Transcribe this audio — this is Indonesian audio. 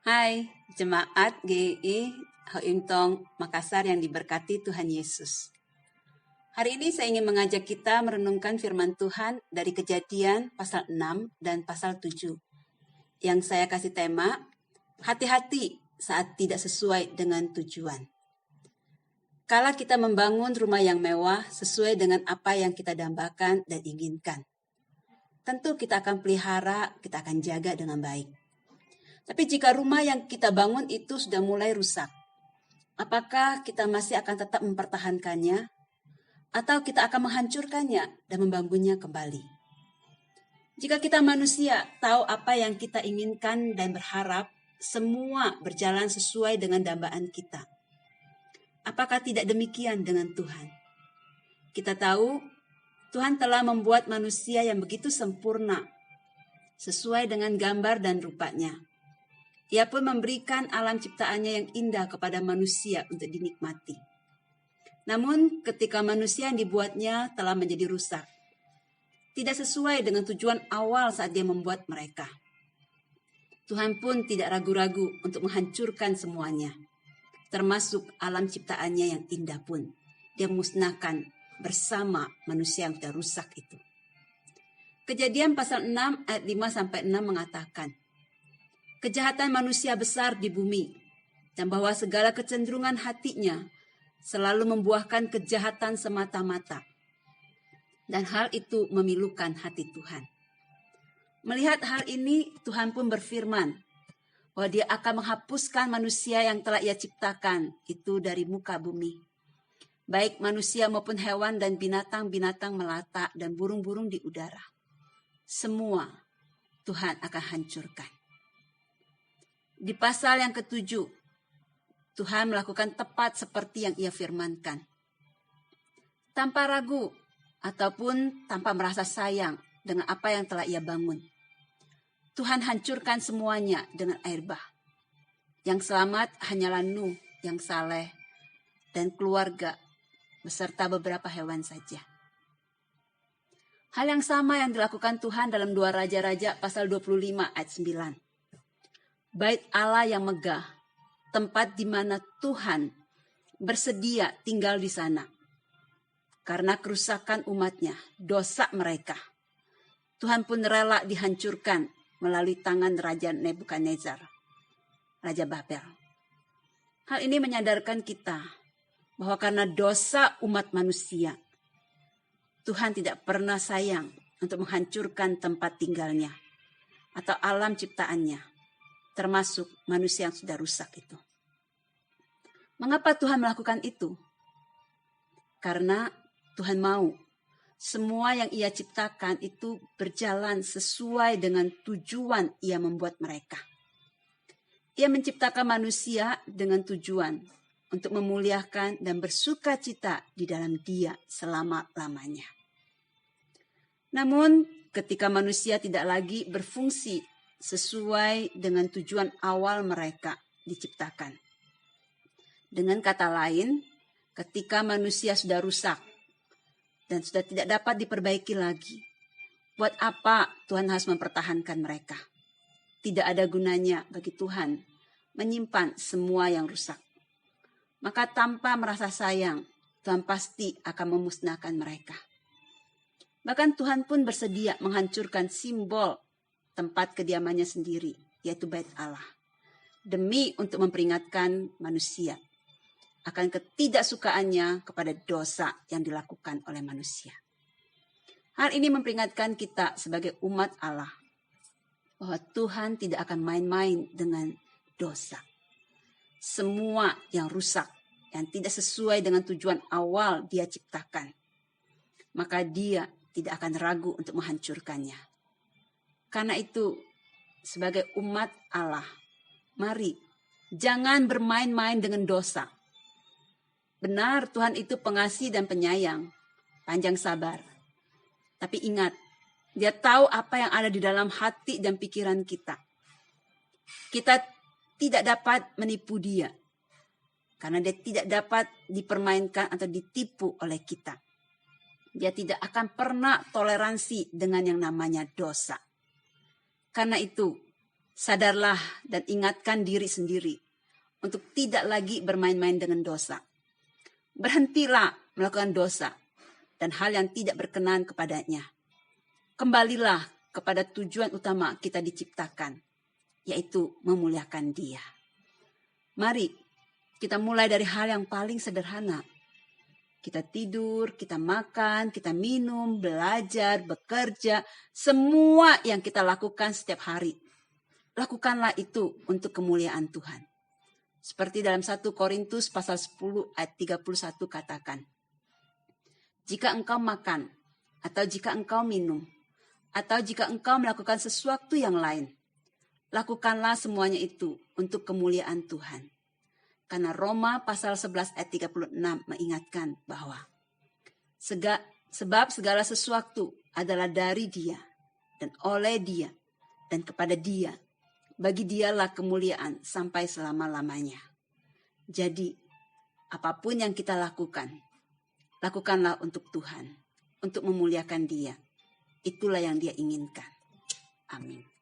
Hai, Jemaat GII Hointong Makassar yang diberkati Tuhan Yesus. Hari ini saya ingin mengajak kita merenungkan firman Tuhan dari Kejadian pasal 6 dan pasal 7. Yang saya kasih tema, hati-hati saat tidak sesuai dengan tujuan. Kala kita membangun rumah yang mewah sesuai dengan apa yang kita dambakan dan inginkan, tentu kita akan pelihara, kita akan jaga dengan baik. Tapi jika rumah yang kita bangun itu sudah mulai rusak, apakah kita masih akan tetap mempertahankannya? Atau kita akan menghancurkannya dan membangunnya kembali? Jika kita manusia tahu apa yang kita inginkan dan berharap semua berjalan sesuai dengan dambaan kita, apakah tidak demikian dengan Tuhan? Kita tahu Tuhan telah membuat manusia yang begitu sempurna, sesuai dengan gambar dan rupanya. Ia pun memberikan alam ciptaannya yang indah kepada manusia untuk dinikmati. Namun ketika manusia yang dibuatnya telah menjadi rusak, tidak sesuai dengan tujuan awal saat dia membuat mereka, Tuhan pun tidak ragu-ragu untuk menghancurkan semuanya, termasuk alam ciptaannya yang indah pun. Dia musnahkan bersama manusia yang sudah rusak itu. Kejadian pasal 6 ayat 5-6 mengatakan, kejahatan manusia besar di bumi, dan bahwa segala kecenderungan hatinya selalu membuahkan kejahatan semata-mata. Dan hal itu memilukan hati Tuhan. Melihat hal ini, Tuhan pun berfirman bahwa Dia akan menghapuskan manusia yang telah Ia ciptakan itu dari muka bumi. Baik manusia maupun hewan dan binatang-binatang melata dan burung-burung di udara. Semua Tuhan akan hancurkan. Di pasal yang ke-7, Tuhan melakukan tepat seperti yang Ia firmankan. Tanpa ragu ataupun tanpa merasa sayang dengan apa yang telah Ia bangun, Tuhan hancurkan semuanya dengan air bah. Yang selamat hanyalah Nuh yang saleh dan keluarga beserta beberapa hewan saja. Hal yang sama yang dilakukan Tuhan dalam 2 Raja-Raja pasal 25 ayat 9. Bait Allah yang megah, tempat di mana Tuhan bersedia tinggal di sana. Karena kerusakan umatnya, dosa mereka, Tuhan pun rela dihancurkan melalui tangan Raja Nebukadnezar, Raja Babel. Hal ini menyadarkan kita bahwa karena dosa umat manusia, Tuhan tidak pernah sayang untuk menghancurkan tempat tinggalnya atau alam ciptaannya, termasuk manusia yang sudah rusak itu. Mengapa Tuhan melakukan itu? Karena Tuhan mau semua yang Ia ciptakan itu berjalan sesuai dengan tujuan Ia membuat mereka. Ia menciptakan manusia dengan tujuan untuk memuliakan dan bersuka cita di dalam Dia selama-lamanya. Namun ketika manusia tidak lagi berfungsi sesuai dengan tujuan awal mereka diciptakan. Dengan kata lain, ketika manusia sudah rusak dan sudah tidak dapat diperbaiki lagi, buat apa Tuhan harus mempertahankan mereka? Tidak ada gunanya bagi Tuhan menyimpan semua yang rusak. Maka tanpa merasa sayang, Tuhan pasti akan memusnahkan mereka. Bahkan Tuhan pun bersedia menghancurkan simbol tempat kediamannya sendiri, yaitu Bait Allah, demi untuk memperingatkan manusia akan ketidaksukaannya kepada dosa yang dilakukan oleh manusia. Hal ini memperingatkan kita sebagai umat Allah bahwa Tuhan tidak akan main-main dengan dosa. Semua yang rusak, yang tidak sesuai dengan tujuan awal Dia ciptakan, maka Dia tidak akan ragu untuk menghancurkannya. Karena itu, sebagai umat Allah, mari jangan bermain-main dengan dosa. Benar, Tuhan itu pengasih dan penyayang, panjang sabar. Tapi ingat, Dia tahu apa yang ada di dalam hati dan pikiran kita. Kita tidak dapat menipu Dia, karena Dia tidak dapat dipermainkan atau ditipu oleh kita. Dia tidak akan pernah toleransi dengan yang namanya dosa. Karena itu, Sadarlah dan ingatkan diri sendiri untuk tidak lagi bermain-main dengan dosa. Berhentilah melakukan dosa dan hal yang tidak berkenan kepadanya. Kembalilah kepada tujuan utama kita diciptakan, yaitu memuliakan Dia. Mari kita mulai dari hal yang paling sederhana. Kita tidur, kita makan, kita minum, belajar, bekerja, semua yang kita lakukan setiap hari. Lakukanlah itu untuk kemuliaan Tuhan. Seperti dalam 1 Korintus pasal 10 ayat 31 katakan, jika engkau makan, atau jika engkau minum, atau jika engkau melakukan sesuatu yang lain, lakukanlah semuanya itu untuk kemuliaan Tuhan. Karena Roma pasal 11 ayat 36 mengingatkan bahwa sebab segala sesuatu adalah dari Dia dan oleh Dia dan kepada Dia. Bagi Dialah kemuliaan sampai selama-lamanya. Jadi, apapun yang kita lakukan, lakukanlah untuk Tuhan, untuk memuliakan Dia. Itulah yang Dia inginkan. Amin.